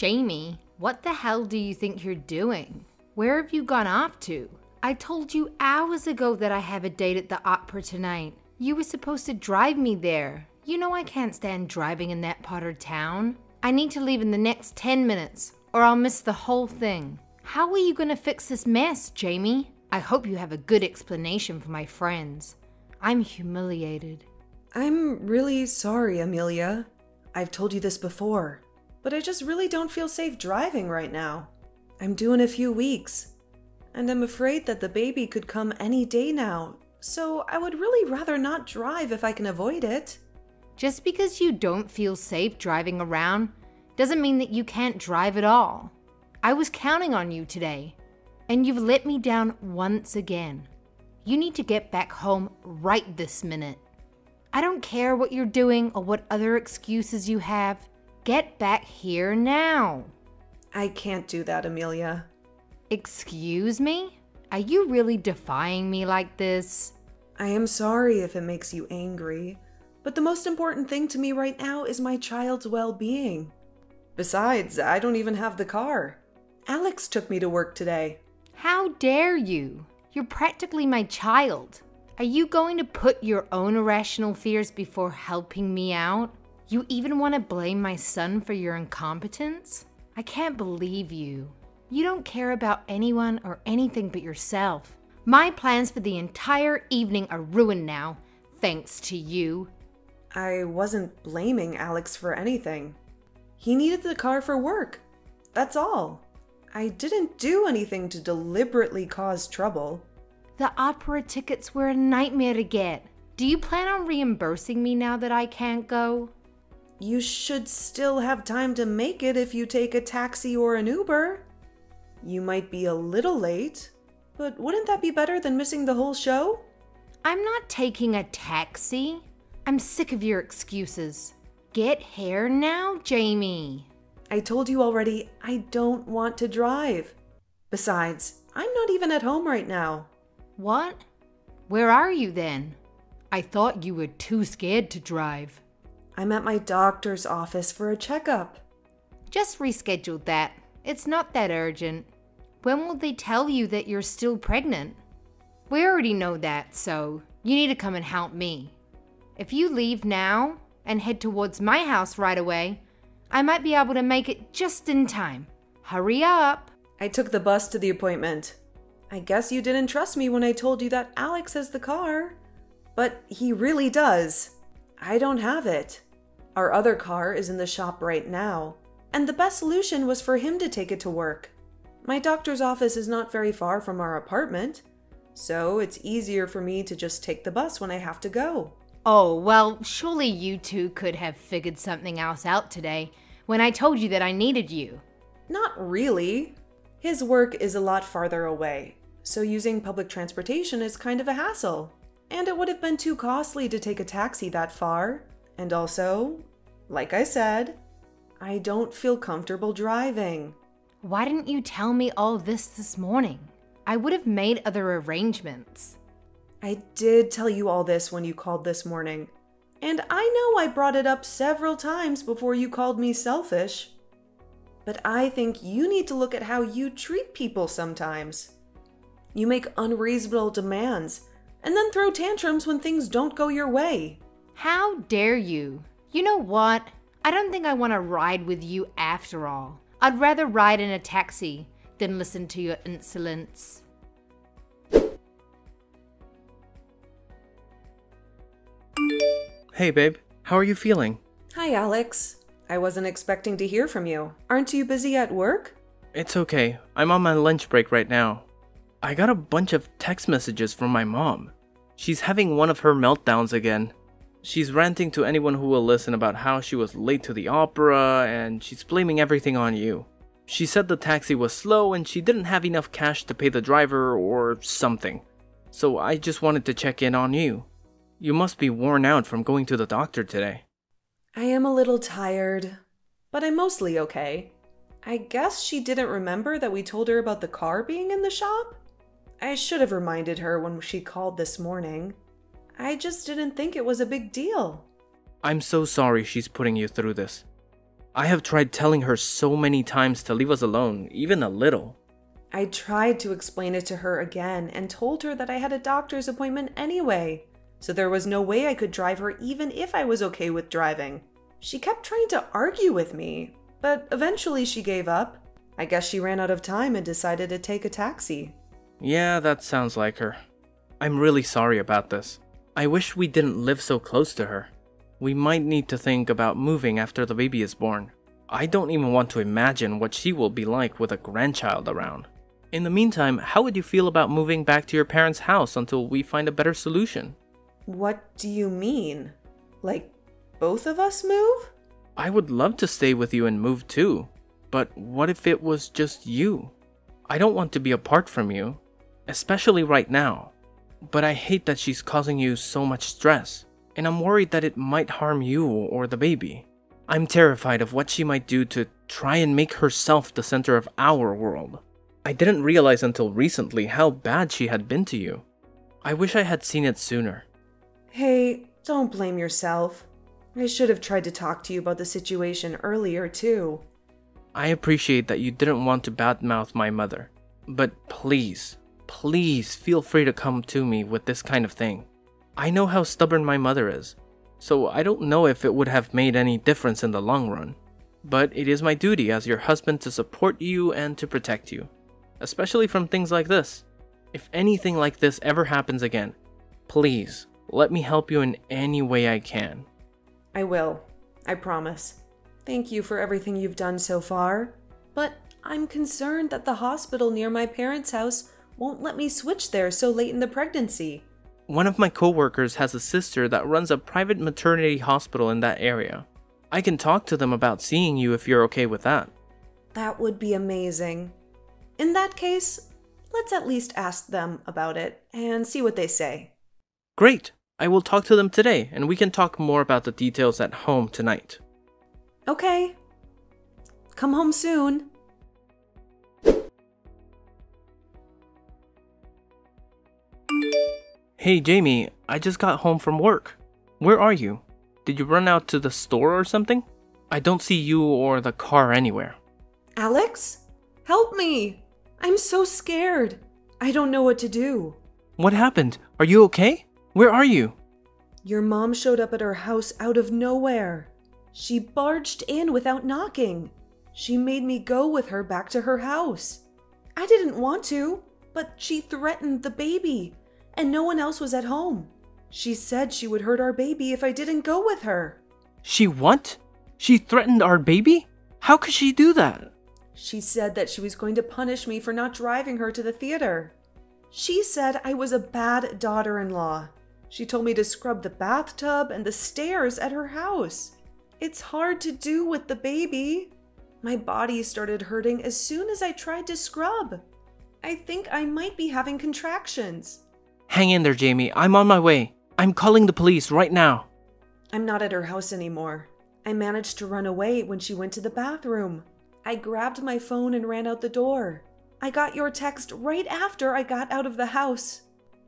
Jamie, what the hell do you think you're doing? Where have you gone off to? I told you hours ago that I have a date at the opera tonight. You were supposed to drive me there. You know I can't stand driving in that part of town. I need to leave in the next 10 minutes, or I'll miss the whole thing. How are you gonna fix this mess, Jamie? I hope you have a good explanation for my friends. I'm humiliated. I'm really sorry, Amelia. I've told you this before, but I just really don't feel safe driving right now. I'm due in a few weeks, and I'm afraid that the baby could come any day now, so I would really rather not drive if I can avoid it. Just because you don't feel safe driving around doesn't mean that you can't drive at all. I was counting on you today, and you've let me down once again. You need to get back home right this minute. I don't care what you're doing or what other excuses you have. Get back here now. I can't do that, Amelia. Excuse me? Are you really defying me like this? I am sorry if it makes you angry, but the most important thing to me right now is my child's well-being. Besides, I don't even have the car. Alex took me to work today. How dare you? You're practically my child. Are you going to put your own irrational fears before helping me out? You even want to blame my son for your incompetence? I can't believe you. You don't care about anyone or anything but yourself. My plans for the entire evening are ruined now, thanks to you. I wasn't blaming Alex for anything. He needed the car for work. That's all. I didn't do anything to deliberately cause trouble. The opera tickets were a nightmare to get. Do you plan on reimbursing me now that I can't go? You should still have time to make it if you take a taxi or an Uber. You might be a little late, but wouldn't that be better than missing the whole show? I'm not taking a taxi. I'm sick of your excuses. Get here now, Jamie. I told you already, I don't want to drive. Besides, I'm not even at home right now. What? Where are you then? I thought you were too scared to drive. I'm at my doctor's office for a checkup. Just reschedule that. It's not that urgent. When will they tell you that you're still pregnant? We already know that, so you need to come and help me. If you leave now and head towards my house right away, I might be able to make it just in time. Hurry up. I took the bus to the appointment. I guess you didn't trust me when I told you that Alex has the car. But he really does. I don't have it. Our other car is in the shop right now, and the best solution was for him to take it to work. My doctor's office is not very far from our apartment, so it's easier for me to just take the bus when I have to go. Oh, well, surely you two could have figured something else out today when I told you that I needed you. Not really. His work is a lot farther away, so using public transportation is kind of a hassle. And it would have been too costly to take a taxi that far. And also, like I said, I don't feel comfortable driving. Why didn't you tell me all this morning? I would have made other arrangements. I did tell you all this when you called this morning. And I know I brought it up several times before you called me selfish. But I think you need to look at how you treat people sometimes. You make unreasonable demands and then throw tantrums when things don't go your way. How dare you? You know what? I don't think I want to ride with you after all. I'd rather ride in a taxi than listen to your insolence. Hey babe, how are you feeling? Hi Alex. I wasn't expecting to hear from you. Aren't you busy at work? It's okay, I'm on my lunch break right now. I got a bunch of text messages from my mom. She's having one of her meltdowns again. She's ranting to anyone who will listen about how she was late to the opera and she's blaming everything on you. She said the taxi was slow and she didn't have enough cash to pay the driver or something. So I just wanted to check in on you. You must be worn out from going to the doctor today. I am a little tired, but I'm mostly okay. I guess she didn't remember that we told her about the car being in the shop? I should have reminded her when she called this morning. I just didn't think it was a big deal. I'm so sorry she's putting you through this. I have tried telling her so many times to leave us alone, even a little. I tried to explain it to her again and told her that I had a doctor's appointment anyway, so there was no way I could drive her even if I was okay with driving. She kept trying to argue with me, but eventually she gave up. I guess she ran out of time and decided to take a taxi. Yeah, that sounds like her. I'm really sorry about this. I wish we didn't live so close to her. We might need to think about moving after the baby is born. I don't even want to imagine what she will be like with a grandchild around. In the meantime, how would you feel about moving back to your parents' house until we find a better solution? What do you mean? Like, both of us move? I would love to stay with you and move too. But what if it was just you? I don't want to be apart from you, especially right now. But I hate that she's causing you so much stress, and I'm worried that it might harm you or the baby. I'm terrified of what she might do to try and make herself the center of our world. I didn't realize until recently how bad she had been to you. I wish I had seen it sooner. Hey, don't blame yourself. I should have tried to talk to you about the situation earlier too. I appreciate that you didn't want to badmouth my mother, but please feel free to come to me with this kind of thing. I know how stubborn my mother is, so I don't know if it would have made any difference in the long run. But it is my duty as your husband to support you and to protect you, especially from things like this. If anything like this ever happens again, please let me help you in any way I can. I will. I promise. Thank you for everything you've done so far. But I'm concerned that the hospital near my parents' house won't let me switch there so late in the pregnancy. One of my coworkers has a sister that runs a private maternity hospital in that area. I can talk to them about seeing you if you're okay with that. That would be amazing. In that case, let's at least ask them about it and see what they say. Great! I will talk to them today, and we can talk more about the details at home tonight. Okay. Come home soon. Hey Jamie, I just got home from work. Where are you? Did you run out to the store or something? I don't see you or the car anywhere. Alex? Help me! I'm so scared. I don't know what to do. What happened? Are you okay? Where are you? Your mom showed up at our house out of nowhere. She barged in without knocking. She made me go with her back to her house. I didn't want to, but she threatened the baby, and no one else was at home. She said she would hurt our baby if I didn't go with her. She what? She threatened our baby? How could she do that? She said that she was going to punish me for not driving her to the theater. She said I was a bad daughter-in-law. She told me to scrub the bathtub and the stairs at her house. It's hard to do with the baby. My body started hurting as soon as I tried to scrub. I think I might be having contractions. Hang in there, Jamie. I'm on my way. I'm calling the police right now. I'm not at her house anymore. I managed to run away when she went to the bathroom. I grabbed my phone and ran out the door. I got your text right after I got out of the house.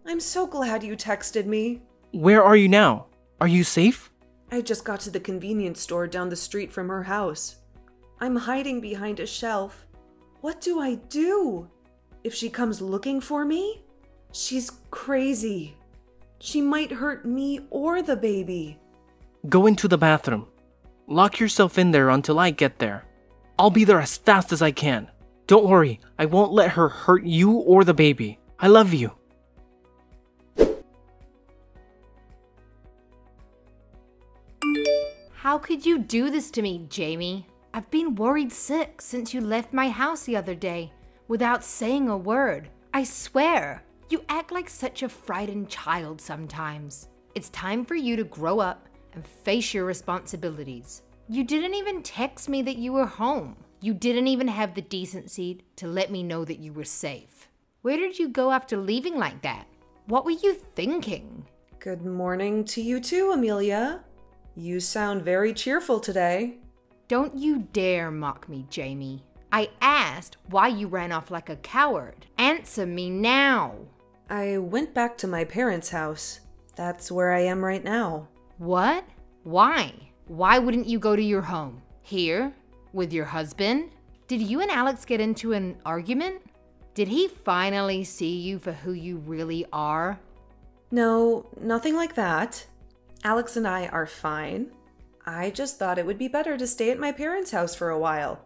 I'm so glad you texted me. Where are you now? Are you safe? I just got to the convenience store down the street from her house. I'm hiding behind a shelf. What do I do? If she comes looking for me? She's crazy. She might hurt me or the baby. Go into the bathroom. Lock yourself in there until I get there. I'll be there as fast as I can. Don't worry, I won't let her hurt you or the baby. I love you. How could you do this to me, Jamie? I've been worried sick since you left my house the other day without saying a word. I swear, you act like such a frightened child sometimes. It's time for you to grow up and face your responsibilities. You didn't even text me that you were home. You didn't even have the decency to let me know that you were safe. Where did you go after leaving like that? What were you thinking? Good morning to you too, Amelia. You sound very cheerful today. Don't you dare mock me, Jamie. I asked why you ran off like a coward. Answer me now. I went back to my parents' house. That's where I am right now. What? Why? Why wouldn't you go to your home? Here? With your husband? Did you and Alex get into an argument? Did he finally see you for who you really are? No, nothing like that. Alex and I are fine. I just thought it would be better to stay at my parents' house for a while.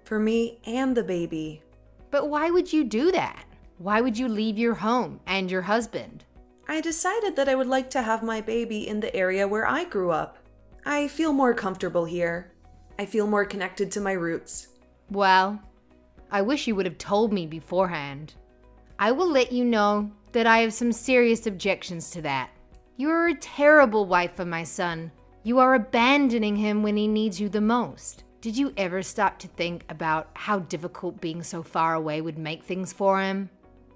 For me and the baby. But why would you do that? Why would you leave your home and your husband? I decided that I would like to have my baby in the area where I grew up. I feel more comfortable here. I feel more connected to my roots. Well, I wish you would have told me beforehand. I will let you know that I have some serious objections to that. You are a terrible wife for my son. You are abandoning him when he needs you the most. Did you ever stop to think about how difficult being so far away would make things for him?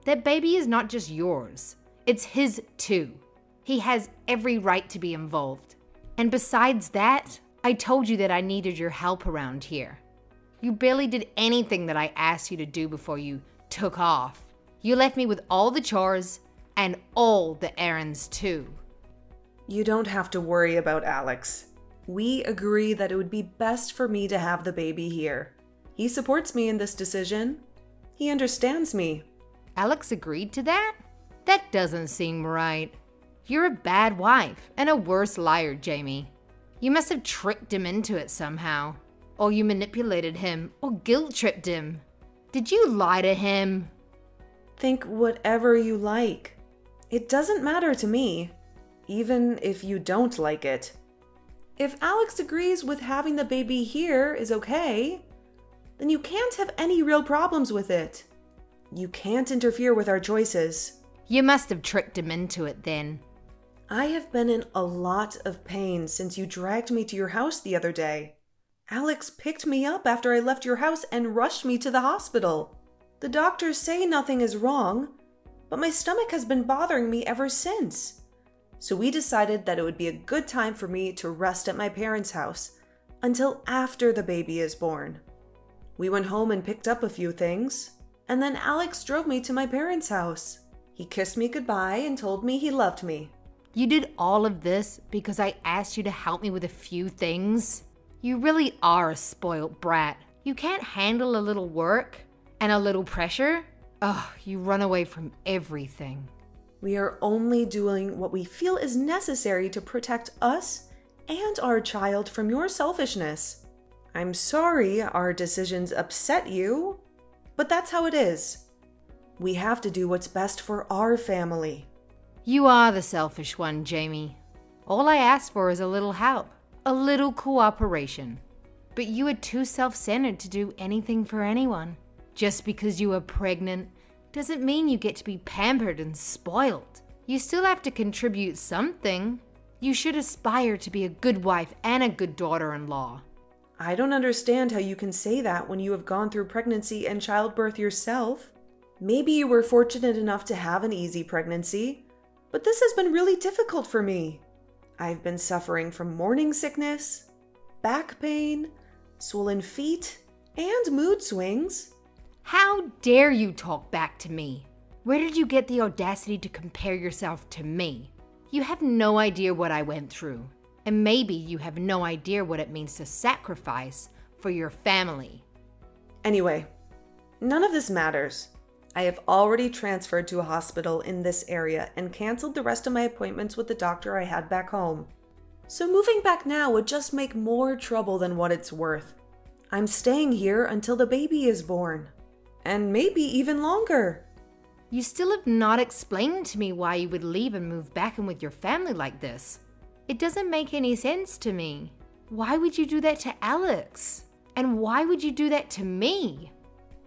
That baby is not just yours. It's his too. He has every right to be involved. And besides that, I told you that I needed your help around here. You barely did anything that I asked you to do before you took off. You left me with all the chores and all the errands too. You don't have to worry about Alex. We agree that it would be best for me to have the baby here. He supports me in this decision. He understands me. Alex agreed to that? That doesn't seem right. You're a bad wife and a worse liar, Jamie. You must have tricked him into it somehow. Or you manipulated him or guilt-tripped him. Did you lie to him? Think whatever you like. It doesn't matter to me, even if you don't like it. If Alex agrees with having the baby here is okay, then you can't have any real problems with it. You can't interfere with our choices. You must have tricked him into it then. I have been in a lot of pain since you dragged me to your house the other day. Alex picked me up after I left your house and rushed me to the hospital. The doctors say nothing is wrong, but my stomach has been bothering me ever since. So we decided that it would be a good time for me to rest at my parents' house until after the baby is born. We went home and picked up a few things, and then Alex drove me to my parents' house. He kissed me goodbye and told me he loved me. You did all of this because I asked you to help me with a few things? You really are a spoiled brat. You can't handle a little work and a little pressure? Ugh, you run away from everything. We are only doing what we feel is necessary to protect us and our child from your selfishness. I'm sorry our decisions upset you, but that's how it is. We have to do what's best for our family. You are the selfish one, Jamie. All I ask for is a little help, a little cooperation. But you are too self-centered to do anything for anyone. Just because you are pregnant doesn't mean you get to be pampered and spoiled. You still have to contribute something. You should aspire to be a good wife and a good daughter-in-law. I don't understand how you can say that when you have gone through pregnancy and childbirth yourself. Maybe you were fortunate enough to have an easy pregnancy, but this has been really difficult for me. I've been suffering from morning sickness, back pain, swollen feet, and mood swings. How dare you talk back to me? Where did you get the audacity to compare yourself to me? You have no idea what I went through. And maybe you have no idea what it means to sacrifice for your family. Anyway, none of this matters. I have already transferred to a hospital in this area and canceled the rest of my appointments with the doctor I had back home. So moving back now would just make more trouble than what it's worth. I'm staying here until the baby is born. And maybe even longer. You still have not explained to me why you would leave and move back in with your family like this. It doesn't make any sense to me. Why would you do that to Alex? And why would you do that to me?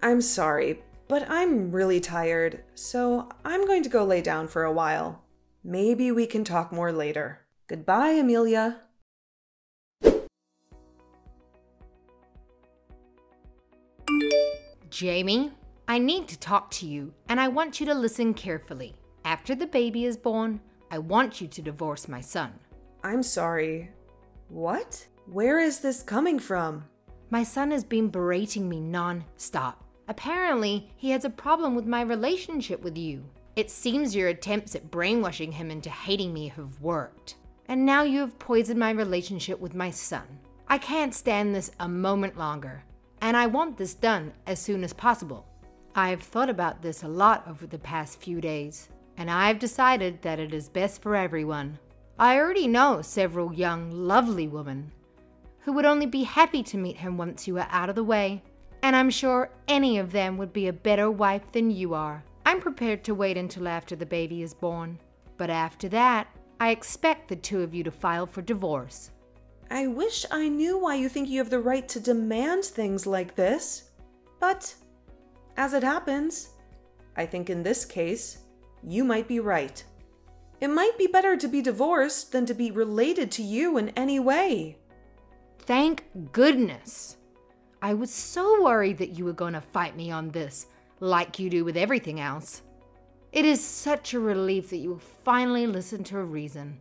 I'm sorry, but I'm really tired, so I'm going to go lay down for a while. Maybe we can talk more later. Goodbye, Amelia. Jamie, I need to talk to you, and I want you to listen carefully. After the baby is born, I want you to divorce my son. I'm sorry. What? Where is this coming from? My son has been berating me non-stop. Apparently, he has a problem with my relationship with you. It seems your attempts at brainwashing him into hating me have worked. And now you have poisoned my relationship with my son. I can't stand this a moment longer, and I want this done as soon as possible. I've thought about this a lot over the past few days, and I've decided that it is best for everyone. I already know several young, lovely women who would only be happy to meet him once you are out of the way, and I'm sure any of them would be a better wife than you are. I'm prepared to wait until after the baby is born, but after that, I expect the two of you to file for divorce. I wish I knew why you think you have the right to demand things like this. But, as it happens, I think in this case, you might be right. It might be better to be divorced than to be related to you in any way. Thank goodness. I was so worried that you were going to fight me on this, like you do with everything else. It is such a relief that you will finally listen to reason.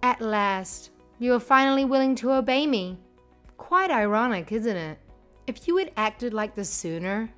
At last, you are finally willing to obey me. Quite ironic, isn't it? If you had acted like this sooner,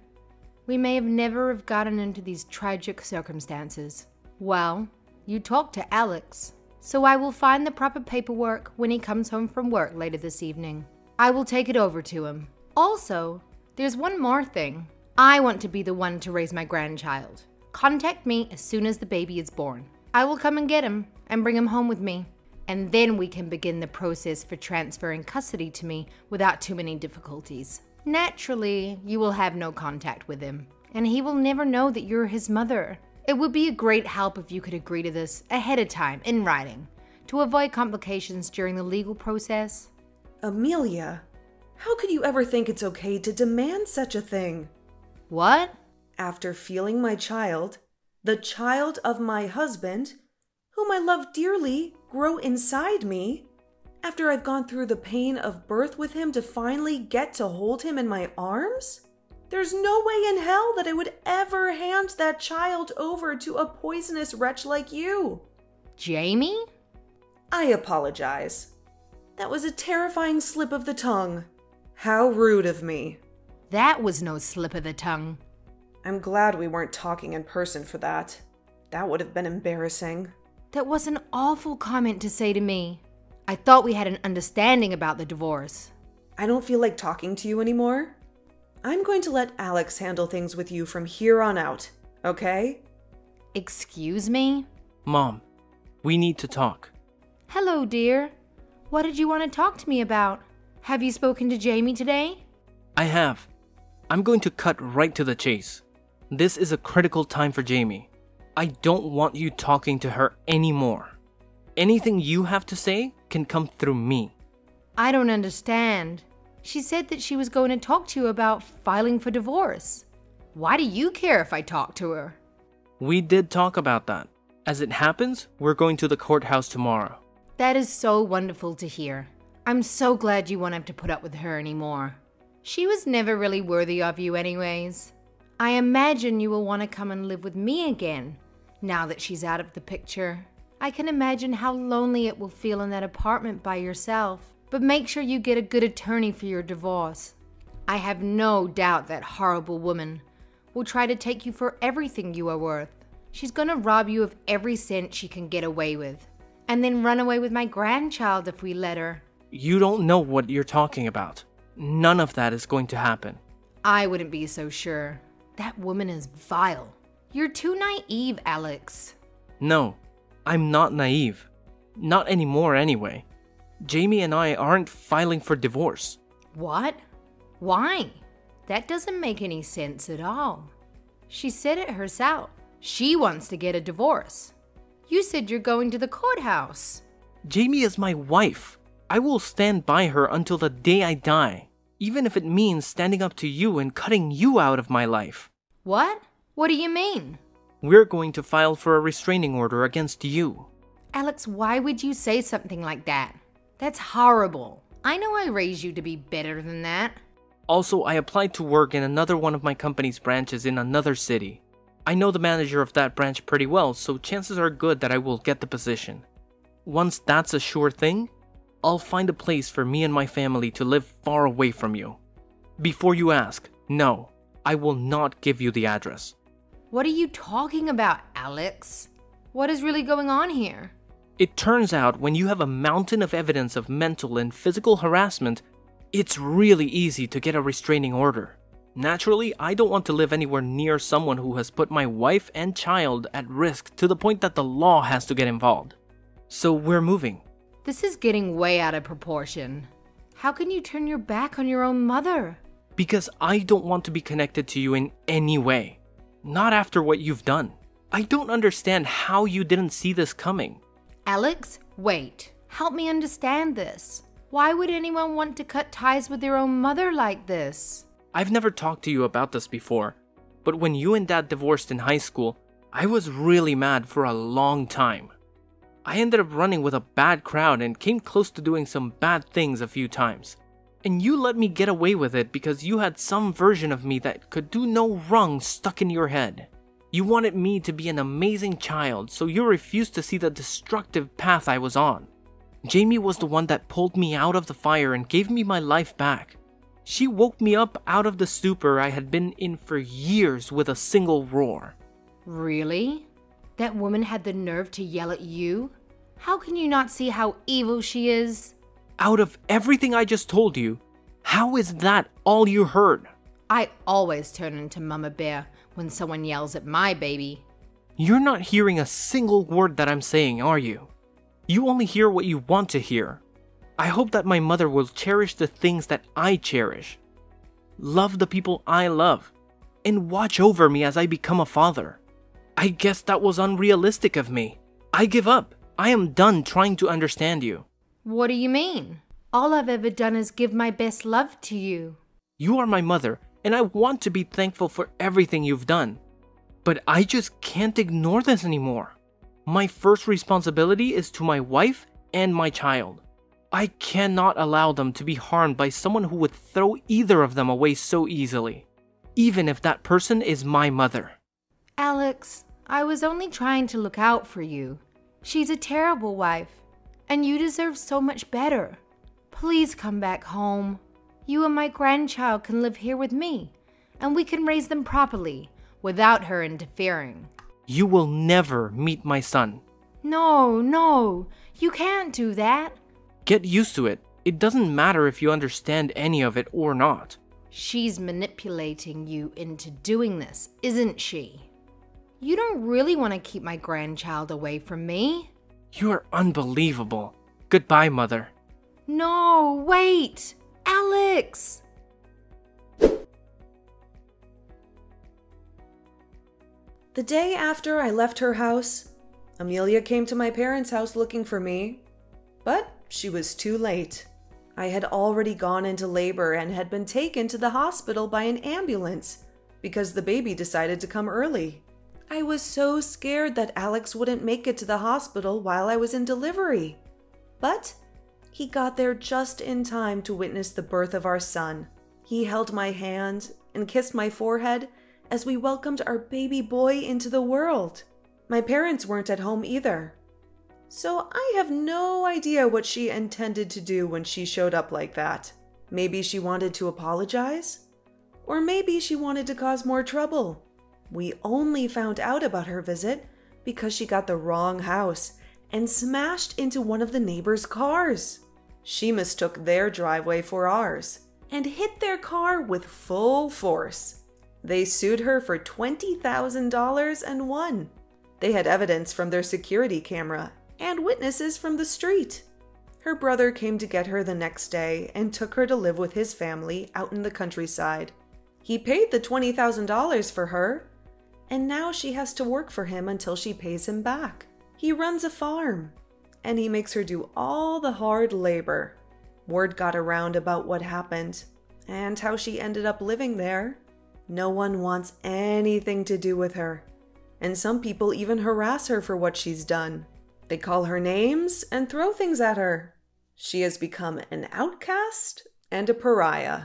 we may have never have gotten into these tragic circumstances. Well, you talked to Alex, so I will find the proper paperwork when he comes home from work later this evening. I will take it over to him. Also, there's one more thing. I want to be the one to raise my grandchild. Contact me as soon as the baby is born. I will come and get him and bring him home with me. And then we can begin the process for transferring custody to me without too many difficulties. Naturally, you will have no contact with him, and he will never know that you're his mother. It would be a great help if you could agree to this ahead of time in writing to avoid complications during the legal process. Amelia, how could you ever think it's okay to demand such a thing? What? After feeling my child, the child of my husband, whom I love dearly, grow inside me, after I've gone through the pain of birth with him to finally get to hold him in my arms? There's no way in hell that I would ever hand that child over to a poisonous wretch like you. Jamie? I apologize. That was a terrifying slip of the tongue. How rude of me. That was no slip of the tongue. I'm glad we weren't talking in person for that. That would have been embarrassing. That was an awful comment to say to me. I thought we had an understanding about the divorce. I don't feel like talking to you anymore. I'm going to let Alex handle things with you from here on out, okay? Excuse me? Mom, we need to talk. Hello, dear. What did you want to talk to me about? Have you spoken to Jamie today? I have. I'm going to cut right to the chase. This is a critical time for Jamie. I don't want you talking to her anymore. Anything you have to say can come through me. I don't understand. She said that she was going to talk to you about filing for divorce. Why do you care if I talk to her? We did talk about that. As it happens, we're going to the courthouse tomorrow. That is so wonderful to hear. I'm so glad you won't have to put up with her anymore. She was never really worthy of you anyways. I imagine you will want to come and live with me again, now that she's out of the picture. I can imagine how lonely it will feel in that apartment by yourself, but make sure you get a good attorney for your divorce. I have no doubt that horrible woman will try to take you for everything you are worth. She's gonna rob you of every cent she can get away with, and then run away with my grandchild if we let her. You don't know what you're talking about. None of that is going to happen. I wouldn't be so sure. That woman is vile. You're too naive, Alex. No, I'm not naive. Not anymore anyway. Jamie and I aren't filing for divorce. What? Why? That doesn't make any sense at all. She said it herself. She wants to get a divorce. You said you're going to the courthouse. Jamie is my wife. I will stand by her until the day I die, even if it means standing up to you and cutting you out of my life. What? What do you mean? We're going to file for a restraining order against you. Alex, why would you say something like that? That's horrible. I know I raised you to be better than that. Also, I applied to work in another one of my company's branches in another city. I know the manager of that branch pretty well, so chances are good that I will get the position. Once that's a sure thing, I'll find a place for me and my family to live far away from you. Before you ask, no, I will not give you the address. What are you talking about, Alex? What is really going on here? It turns out when you have a mountain of evidence of mental and physical harassment, It's really easy to get a restraining order. Naturally, I don't want to live anywhere near someone who has put my wife and child at risk to the point that the law has to get involved. So we're moving. This is getting way out of proportion. How can you turn your back on your own mother? Because I don't want to be connected to you in any way. Not after what you've done. I don't understand how you didn't see this coming. Alex, wait. Help me understand this. Why would anyone want to cut ties with their own mother like this? I've never talked to you about this before, but when you and Dad divorced in high school, I was really mad for a long time. I ended up running with a bad crowd and came close to doing some bad things a few times. And you let me get away with it because you had some version of me that could do no wrong stuck in your head. You wanted me to be an amazing child, so you refused to see the destructive path I was on. Jamie was the one that pulled me out of the fire and gave me my life back. She woke me up out of the stupor I had been in for years with a single roar. Really? That woman had the nerve to yell at you? How can you not see how evil she is? Out of everything I just told you, how is that all you heard? I always turn into Mama Bear when someone yells at my baby. You're not hearing a single word that I'm saying, are you? You only hear what you want to hear. I hope that my mother will cherish the things that I cherish. Love the people I love. And watch over me as I become a father. I guess that was unrealistic of me. I give up. I am done trying to understand you. What do you mean? All I've ever done is give my best love to you. You are my mother, and I want to be thankful for everything you've done. But I just can't ignore this anymore. My first responsibility is to my wife and my child. I cannot allow them to be harmed by someone who would throw either of them away so easily, even if that person is my mother. Alex, I was only trying to look out for you. She's a terrible wife, and you deserve so much better. Please come back home. You and my grandchild can live here with me, and we can raise them properly without her interfering. You will never meet my son. No, you can't do that. Get used to it. It doesn't matter if you understand any of it or not. She's manipulating you into doing this, isn't she? You don't really want to keep my grandchild away from me. You are unbelievable. Goodbye, Mother. No, wait! Alex! The day after I left her house, Amelia came to my parents' house looking for me, but she was too late. I had already gone into labor and had been taken to the hospital by an ambulance because the baby decided to come early. I was so scared that Alex wouldn't make it to the hospital while I was in delivery. But he got there just in time to witness the birth of our son. He held my hand and kissed my forehead as we welcomed our baby boy into the world. My parents weren't at home either. So I have no idea what she intended to do when she showed up like that. Maybe she wanted to apologize? Or maybe she wanted to cause more trouble. We only found out about her visit because she got the wrong house and smashed into one of the neighbors' cars. She mistook their driveway for ours and hit their car with full force. They sued her for $20,000 and won. They had evidence from their security camera and witnesses from the street. Her brother came to get her the next day and took her to live with his family out in the countryside. He paid the $20,000 for her, and now she has to work for him until she pays him back. He runs a farm, and he makes her do all the hard labor. Word got around about what happened and how she ended up living there. No one wants anything to do with her, and some people even harass her for what she's done. They call her names and throw things at her. She has become an outcast and a pariah.